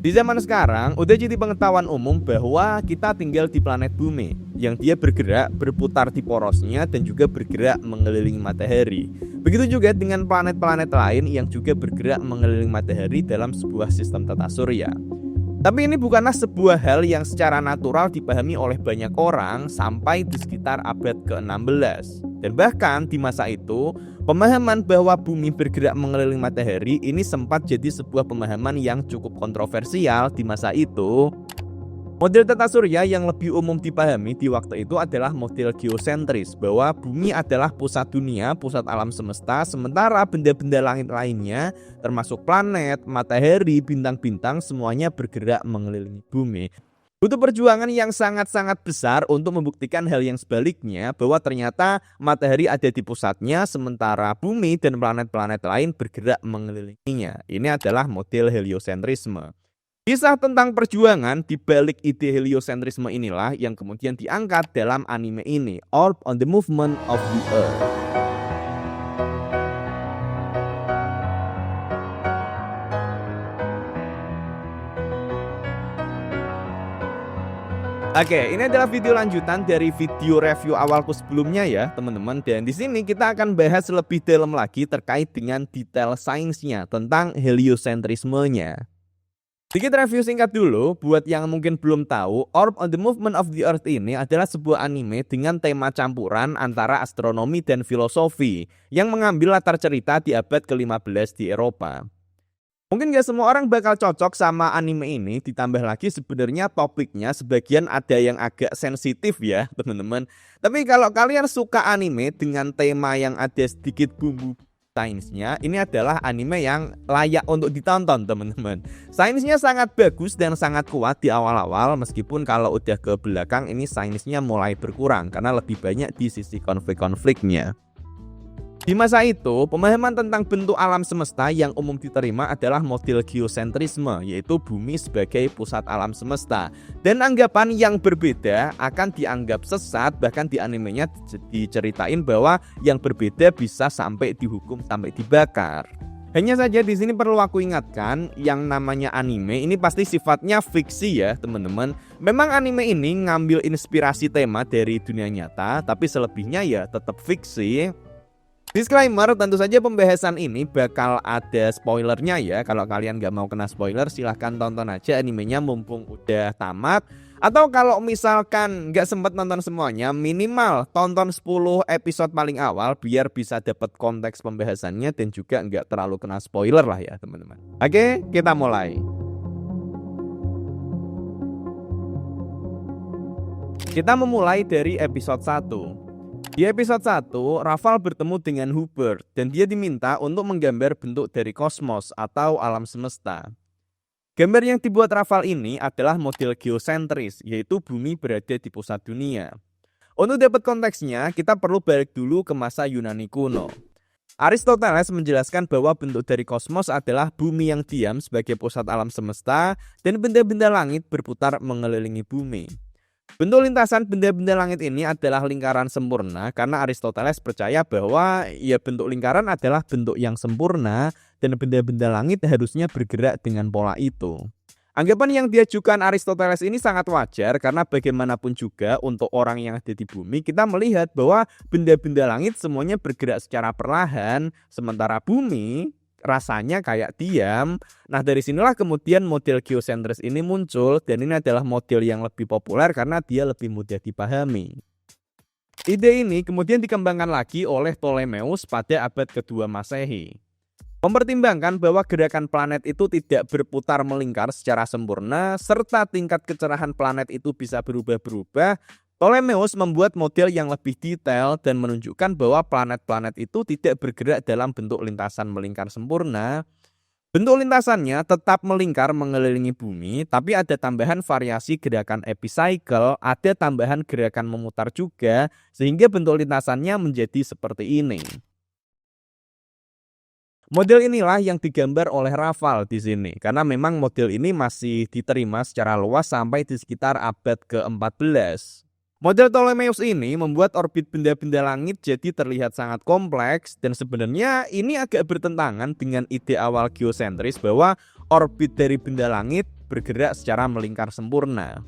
Di zaman sekarang, udah jadi pengetahuan umum bahwa kita tinggal di planet bumi yang dia bergerak, berputar di porosnya dan juga bergerak mengelilingi matahari. Begitu juga dengan planet-planet lain yang juga bergerak mengelilingi matahari dalam sebuah sistem tata surya. Tapi ini bukanlah sebuah hal yang secara natural dipahami oleh banyak orang sampai di sekitar abad ke-16. Dan bahkan di masa itu, pemahaman bahwa bumi bergerak mengelilingi matahari ini sempat jadi sebuah pemahaman yang cukup kontroversial di masa itu. Model tata surya yang lebih umum dipahami di waktu itu adalah model geosentris, bahwa bumi adalah pusat dunia, pusat alam semesta, sementara benda-benda langit lainnya termasuk planet, matahari, bintang-bintang semuanya bergerak mengelilingi bumi. Butuh perjuangan yang sangat-sangat besar untuk membuktikan hal yang sebaliknya, bahwa ternyata matahari ada di pusatnya sementara bumi dan planet-planet lain bergerak mengelilinginya. Ini adalah model heliosentrisme. Kisah tentang perjuangan di balik ide heliosentrisme inilah yang kemudian diangkat dalam anime ini, Orb on the Movement of the Earth. Oke, ini adalah video lanjutan dari video review awalku sebelumnya ya, teman-teman. Dan di sini kita akan bahas lebih dalam lagi terkait dengan detail sainsnya tentang heliosentrismenya. Sedikit review singkat dulu, buat yang mungkin belum tahu, Orb on the Movement of the Earth ini adalah sebuah anime dengan tema campuran antara astronomi dan filosofi yang mengambil latar cerita di abad ke-15 di Eropa. Mungkin gak semua orang bakal cocok sama anime ini, ditambah lagi sebenarnya topiknya sebagian ada yang agak sensitif ya teman-teman. Tapi kalau kalian suka anime dengan tema yang ada sedikit bumbu sainsnya, ini adalah anime yang layak untuk ditonton teman-teman. Sainsnya sangat bagus dan sangat kuat di awal-awal, meskipun kalau udah ke belakang ini sainsnya mulai berkurang karena lebih banyak di sisi konflik-konfliknya. Di masa itu, pemahaman tentang bentuk alam semesta yang umum diterima adalah model geosentrisme, yaitu bumi sebagai pusat alam semesta. Dan anggapan yang berbeda akan dianggap sesat, bahkan di animenya diceritain bahwa yang berbeda bisa sampai dihukum, sampai dibakar. Hanya saja di sini perlu aku ingatkan, yang namanya anime ini pasti sifatnya fiksi ya teman-teman. Memang anime ini ngambil inspirasi tema dari dunia nyata, tapi selebihnya ya tetap fiksi. Disclaimer, tentu saja pembahasan ini bakal ada spoilernya ya. Kalau kalian gak mau kena spoiler, silahkan tonton aja animenya mumpung udah tamat. Atau kalau misalkan gak sempat nonton semuanya, minimal tonton 10 episode paling awal biar bisa dapat konteks pembahasannya dan juga gak terlalu kena spoiler lah ya teman-teman. Oke, kita mulai. Kita memulai dari episode 1. Di episode 1, Rafal bertemu dengan Hubert dan dia diminta untuk menggambar bentuk dari kosmos atau alam semesta. Gambar yang dibuat Rafal ini adalah model geosentris, yaitu bumi berada di pusat dunia. Untuk dapat konteksnya, kita perlu balik dulu ke masa Yunani kuno. Aristoteles menjelaskan bahwa bentuk dari kosmos adalah bumi yang diam sebagai pusat alam semesta dan benda-benda langit berputar mengelilingi bumi. Bentuk lintasan benda-benda langit ini adalah lingkaran sempurna karena Aristoteles percaya bahwa ya bentuk lingkaran adalah bentuk yang sempurna dan benda-benda langit harusnya bergerak dengan pola itu. Anggapan yang diajukan Aristoteles ini sangat wajar karena bagaimanapun juga untuk orang yang ada di bumi kita melihat bahwa benda-benda langit semuanya bergerak secara perlahan sementara bumi rasanya kayak diam. Nah dari sinilah kemudian model geosentris ini muncul dan ini adalah model yang lebih populer karena dia lebih mudah dipahami. Ide ini kemudian dikembangkan lagi oleh Ptolemeus pada abad kedua Masehi. Mempertimbangkan bahwa gerakan planet itu tidak berputar melingkar secara sempurna serta tingkat kecerahan planet itu bisa berubah-berubah, Ptolemeus membuat model yang lebih detail dan menunjukkan bahwa planet-planet itu tidak bergerak dalam bentuk lintasan melingkar sempurna. Bentuk lintasannya tetap melingkar mengelilingi bumi, tapi ada tambahan variasi gerakan epicycle, ada tambahan gerakan memutar juga, sehingga bentuk lintasannya menjadi seperti ini. Model inilah yang digambar oleh Rafal di sini, karena memang model ini masih diterima secara luas sampai di sekitar abad ke-14. Model Ptolemeus ini membuat orbit benda-benda langit jadi terlihat sangat kompleks dan sebenarnya ini agak bertentangan dengan ide awal geosentris bahwa orbit dari benda langit bergerak secara melingkar sempurna.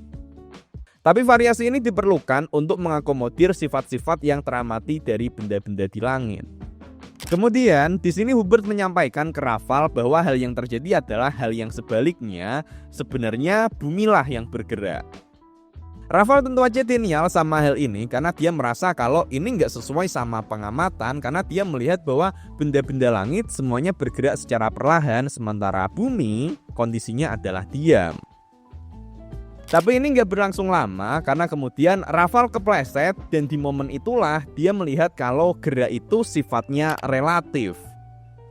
Tapi variasi ini diperlukan untuk mengakomodir sifat-sifat yang teramati dari benda-benda di langit. Kemudian di sini Hubbard menyampaikan ke Raval bahwa hal yang terjadi adalah hal yang sebaliknya, sebenarnya bumilah yang bergerak. Raval tentu aja denial sama hal ini karena dia merasa kalau ini nggak sesuai sama pengamatan, karena dia melihat bahwa benda-benda langit semuanya bergerak secara perlahan sementara bumi kondisinya adalah diam. Tapi ini nggak berlangsung lama karena kemudian Raval kepleset dan di momen itulah dia melihat kalau gerak itu sifatnya relatif.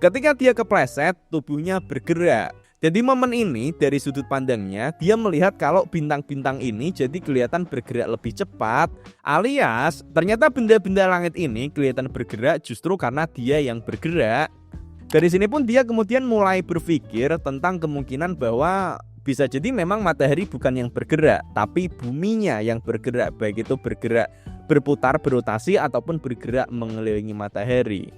Ketika dia kepleset, tubuhnya bergerak. Dan di momen ini dari sudut pandangnya dia melihat kalau bintang-bintang ini jadi kelihatan bergerak lebih cepat, alias ternyata benda-benda langit ini kelihatan bergerak justru karena dia yang bergerak. Dari sini pun dia kemudian mulai berpikir tentang kemungkinan bahwa bisa jadi memang matahari bukan yang bergerak, tapi buminya yang bergerak, baik itu bergerak berputar, berotasi ataupun bergerak mengelilingi matahari.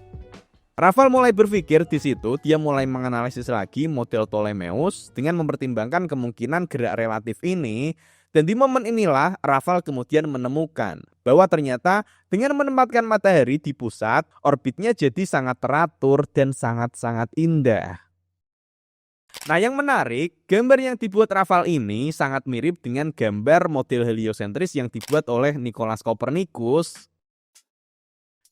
Raval mulai berpikir di situ, dia mulai menganalisis lagi model Ptolemeus dengan mempertimbangkan kemungkinan gerak relatif ini, dan di momen inilah Raval kemudian menemukan bahwa ternyata dengan menempatkan matahari di pusat, orbitnya jadi sangat teratur dan sangat-sangat indah. Nah, yang menarik, gambar yang dibuat Raval ini sangat mirip dengan gambar model heliosentris yang dibuat oleh Nicolaus Copernicus.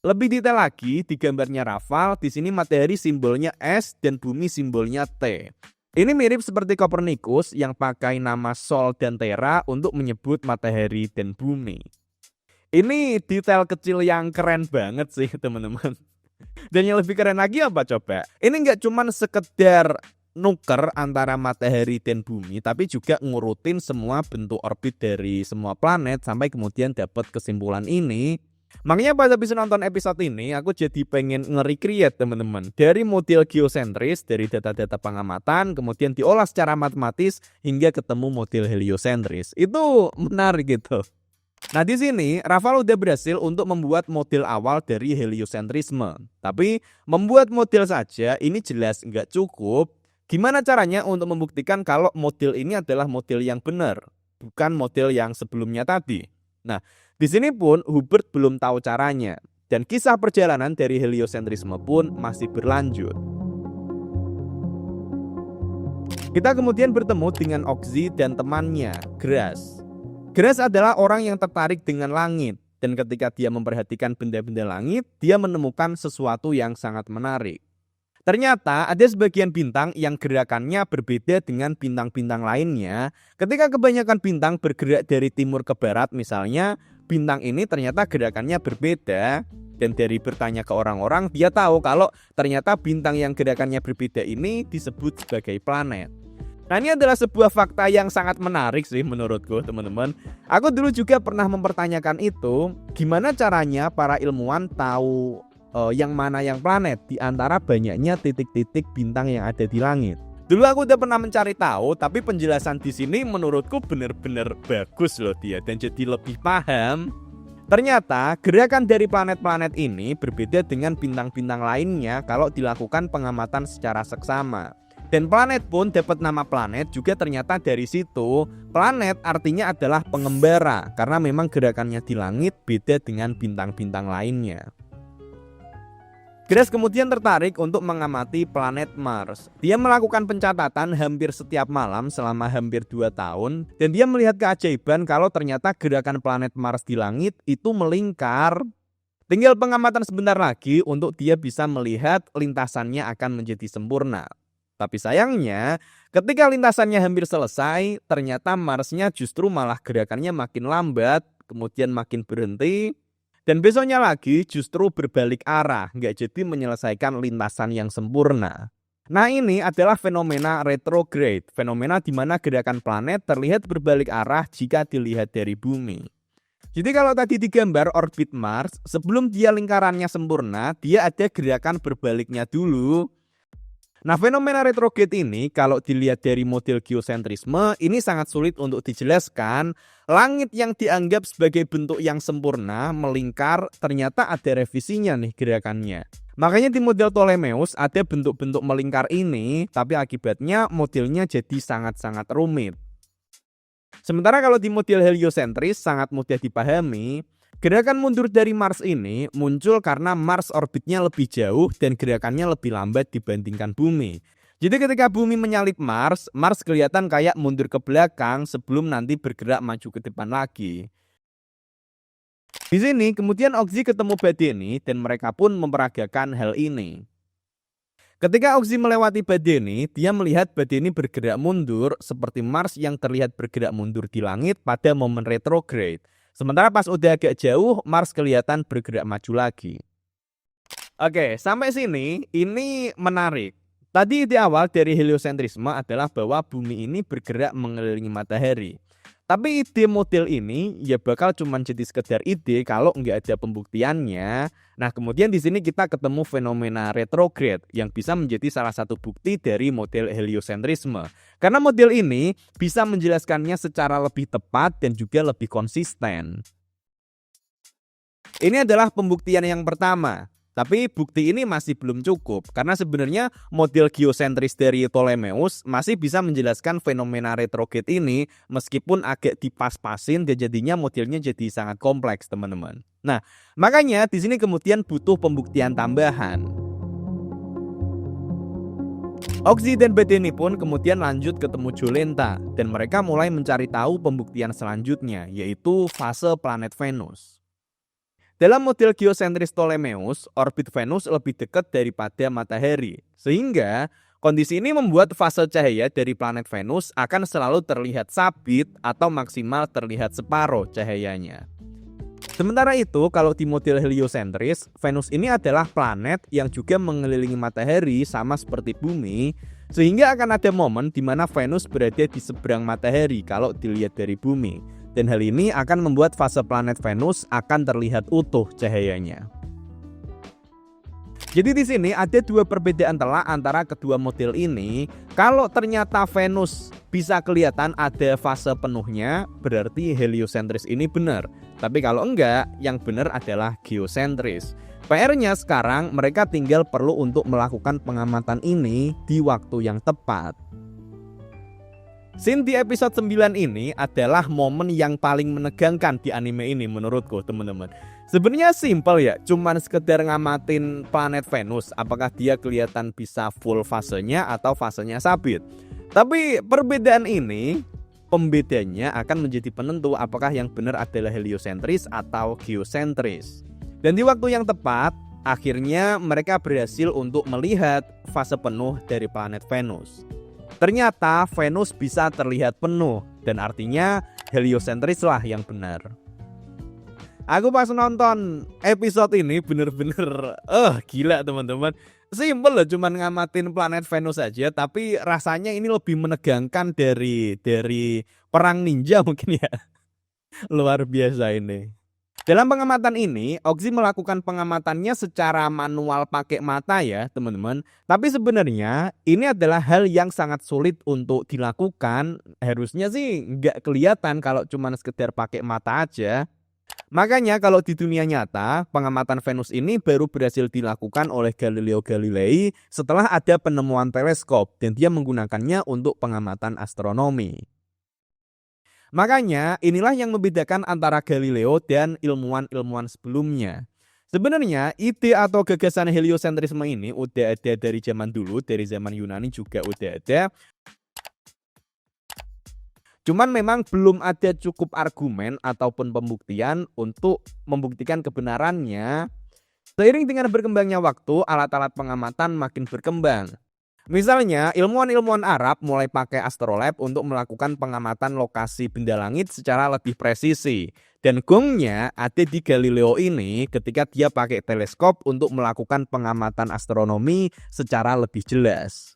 Lebih detail lagi di gambarnya Raval, di sini matahari simbolnya S dan bumi simbolnya T. Ini mirip seperti Copernicus yang pakai nama Sol dan Terra untuk menyebut matahari dan bumi. Ini detail kecil yang keren banget sih teman-teman. Dan yang lebih keren lagi apa coba? Ini nggak cuma sekedar nuker antara matahari dan bumi, tapi juga ngurutin semua bentuk orbit dari semua planet sampai kemudian dapat kesimpulan ini. Makanya pas habis nonton episode ini aku jadi pengen nge-recreate teman-teman dari model geosentris, dari data-data pengamatan kemudian diolah secara matematis hingga ketemu model heliosentris. Itu menarik gitu. Nah, di sini Raval udah berhasil untuk membuat model awal dari heliosentrisme. Tapi membuat model saja ini jelas nggak cukup. Gimana caranya untuk membuktikan kalau model ini adalah model yang benar, bukan model yang sebelumnya tadi? Nah, di sini pun Hubbard belum tahu caranya, dan kisah perjalanan dari heliosentrisme pun masih berlanjut. Kita kemudian bertemu dengan Oxy dan temannya, Grass. Grass adalah orang yang tertarik dengan langit, dan ketika dia memperhatikan benda-benda langit, dia menemukan sesuatu yang sangat menarik. Ternyata ada sebagian bintang yang gerakannya berbeda dengan bintang-bintang lainnya. Ketika kebanyakan bintang bergerak dari timur ke barat misalnya, bintang ini ternyata gerakannya berbeda. Dan dari bertanya ke orang-orang, dia tahu kalau ternyata bintang yang gerakannya berbeda ini disebut sebagai planet. Nah, ini adalah sebuah fakta yang sangat menarik sih menurutku teman-teman. Aku dulu juga pernah mempertanyakan itu, gimana caranya para ilmuwan tahu yang mana yang planet di antara banyaknya titik-titik bintang yang ada di langit. Dulu aku udah pernah mencari tahu, tapi penjelasan di sini menurutku benar-benar bagus loh dia, dan jadi lebih paham. Ternyata gerakan dari planet-planet ini berbeda dengan bintang-bintang lainnya kalau dilakukan pengamatan secara seksama. Dan planet pun dapat nama planet juga ternyata dari situ. Planet artinya adalah pengembara karena memang gerakannya di langit beda dengan bintang-bintang lainnya. Grass kemudian tertarik untuk mengamati planet Mars. Dia melakukan pencatatan hampir setiap malam selama hampir 2 tahun. Dan dia melihat keajaiban kalau ternyata gerakan planet Mars di langit itu melingkar. Tinggal pengamatan sebentar lagi untuk dia bisa melihat lintasannya akan menjadi sempurna. Tapi sayangnya ketika lintasannya hampir selesai, ternyata Marsnya justru malah gerakannya makin lambat, kemudian makin berhenti. Dan besoknya lagi justru berbalik arah, nggak jadi menyelesaikan lintasan yang sempurna. Nah, ini adalah fenomena retrograde, fenomena di mana gerakan planet terlihat berbalik arah jika dilihat dari bumi. Jadi kalau tadi digambar orbit Mars, sebelum dia lingkarannya sempurna, dia ada gerakan berbaliknya dulu. Nah, fenomena retrograde ini kalau dilihat dari model geosentrisme ini sangat sulit untuk dijelaskan. Langit yang dianggap sebagai bentuk yang sempurna melingkar ternyata ada revisinya nih gerakannya. Makanya di model Ptolemeus ada bentuk-bentuk melingkar ini, tapi akibatnya modelnya jadi sangat-sangat rumit. Sementara kalau di model heliosentris sangat mudah dipahami, gerakan mundur dari Mars ini muncul karena Mars orbitnya lebih jauh dan gerakannya lebih lambat dibandingkan Bumi. Jadi ketika Bumi menyalip Mars, Mars kelihatan kayak mundur ke belakang sebelum nanti bergerak maju ke depan lagi. Di sini kemudian Oxy ketemu Badeni dan mereka pun memperagakan hal ini. Ketika Oxy melewati Badeni, dia melihat Badeni bergerak mundur seperti Mars yang terlihat bergerak mundur di langit pada momen retrograde. Sementara pas udah agak jauh, Mars kelihatan bergerak maju lagi. Oke, sampai sini ini menarik. Tadi di awal dari heliosentrisme adalah bahwa bumi ini bergerak mengelilingi matahari. Tapi ide model ini ya bakal cuma jadi sekedar ide kalau nggak ada pembuktiannya. Nah, kemudian di sini kita ketemu fenomena retrograde yang bisa menjadi salah satu bukti dari model heliosentrisme. Karena model ini bisa menjelaskannya secara lebih tepat dan juga lebih konsisten. Ini adalah pembuktian yang pertama. Tapi bukti ini masih belum cukup karena sebenarnya model geosentris dari Ptolemeus masih bisa menjelaskan fenomena retrograde ini meskipun agak dipas-pasin dan jadinya modelnya jadi sangat kompleks, teman-teman. Nah, makanya di sini kemudian butuh pembuktian tambahan. Oxy dan Badeni pun kemudian lanjut ketemu Jolenta dan mereka mulai mencari tahu pembuktian selanjutnya, yaitu fase planet Venus. Dalam model geosentris Ptolemeus, orbit Venus lebih dekat daripada matahari, sehingga kondisi ini membuat fase cahaya dari planet Venus akan selalu terlihat sabit atau maksimal terlihat separuh cahayanya. Sementara itu, kalau di model heliosentris, Venus ini adalah planet yang juga mengelilingi matahari sama seperti bumi, sehingga akan ada momen di mana Venus berada di seberang matahari kalau dilihat dari bumi. Dan hal ini akan membuat fase planet Venus akan terlihat utuh cahayanya. Jadi di sini ada dua perbedaan telak antara kedua model ini. Kalau ternyata Venus bisa kelihatan ada fase penuhnya, berarti heliosentris ini benar. Tapi kalau enggak, yang benar adalah geosentris. PR-nya sekarang mereka tinggal perlu untuk melakukan pengamatan ini di waktu yang tepat. Scene di episode 9 ini adalah momen yang paling menegangkan di anime ini menurutku, teman-teman. Sebenarnya simpel ya, cuman sekedar ngamatin planet Venus, apakah dia kelihatan bisa full fasenya atau fasenya sabit. Tapi perbedaan ini, pembedanya akan menjadi penentu apakah yang benar adalah heliosentris atau geosentris. Dan di waktu yang tepat, akhirnya mereka berhasil untuk melihat fase penuh dari planet Venus. Ternyata Venus bisa terlihat penuh dan artinya heliosentris lah yang benar. Aku pas nonton episode ini bener-bener gila, teman-teman. Simpel loh, cuman ngamatin planet Venus aja, tapi rasanya ini lebih menegangkan dari perang ninja mungkin ya. Luar biasa ini. Dalam pengamatan ini, Oxy melakukan pengamatannya secara manual pakai mata ya, teman-teman. Tapi sebenarnya ini adalah hal yang sangat sulit untuk dilakukan. Harusnya sih nggak kelihatan kalau cuma sekedar pakai mata aja. Makanya kalau di dunia nyata, pengamatan Venus ini baru berhasil dilakukan oleh Galileo Galilei setelah ada penemuan teleskop dan dia menggunakannya untuk pengamatan astronomi. Makanya inilah yang membedakan antara Galileo dan ilmuwan-ilmuwan sebelumnya. Sebenarnya ide atau gagasan heliosentrisme ini udah ada dari zaman dulu, dari zaman Yunani juga udah ada. Cuman memang belum ada cukup argumen ataupun pembuktian untuk membuktikan kebenarannya. Seiring dengan berkembangnya waktu, alat-alat pengamatan makin berkembang. Misalnya, ilmuwan-ilmuwan Arab mulai pakai astrolab untuk melakukan pengamatan lokasi benda langit secara lebih presisi. Dan gongnya ada di Galileo ini ketika dia pakai teleskop untuk melakukan pengamatan astronomi secara lebih jelas.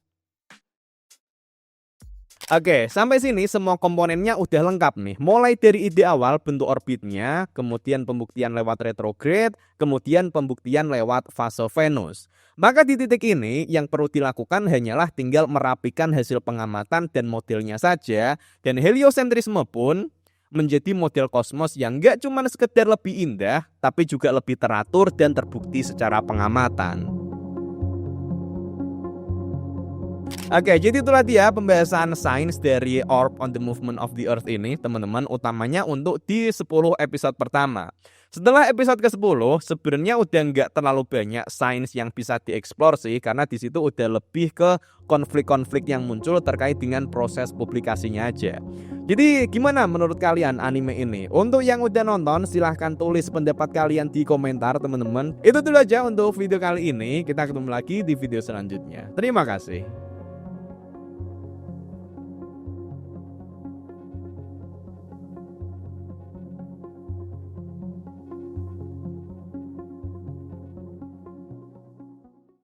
Oke, sampai sini semua komponennya udah lengkap nih. Mulai dari ide awal bentuk orbitnya, kemudian pembuktian lewat retrograde, kemudian pembuktian lewat fase Venus. Maka di titik ini yang perlu dilakukan hanyalah tinggal merapikan hasil pengamatan dan modelnya saja. Dan heliosentrisme pun menjadi model kosmos yang gak cuma sekedar lebih indah, tapi juga lebih teratur dan terbukti secara pengamatan. Oke, jadi itulah dia pembahasan sains dari Orb on the Movement of the Earth ini, teman-teman, utamanya untuk di 10 episode pertama. Setelah episode ke-10 sebenarnya udah nggak terlalu banyak sains yang bisa dieksplor sih, karena di situ udah lebih ke konflik-konflik yang muncul terkait dengan proses publikasinya aja. Jadi gimana menurut kalian anime ini? Untuk yang udah nonton silahkan tulis pendapat kalian di komentar, teman-teman. Itu dulu aja untuk video kali ini. Kita ketemu lagi di video selanjutnya. Terima kasih.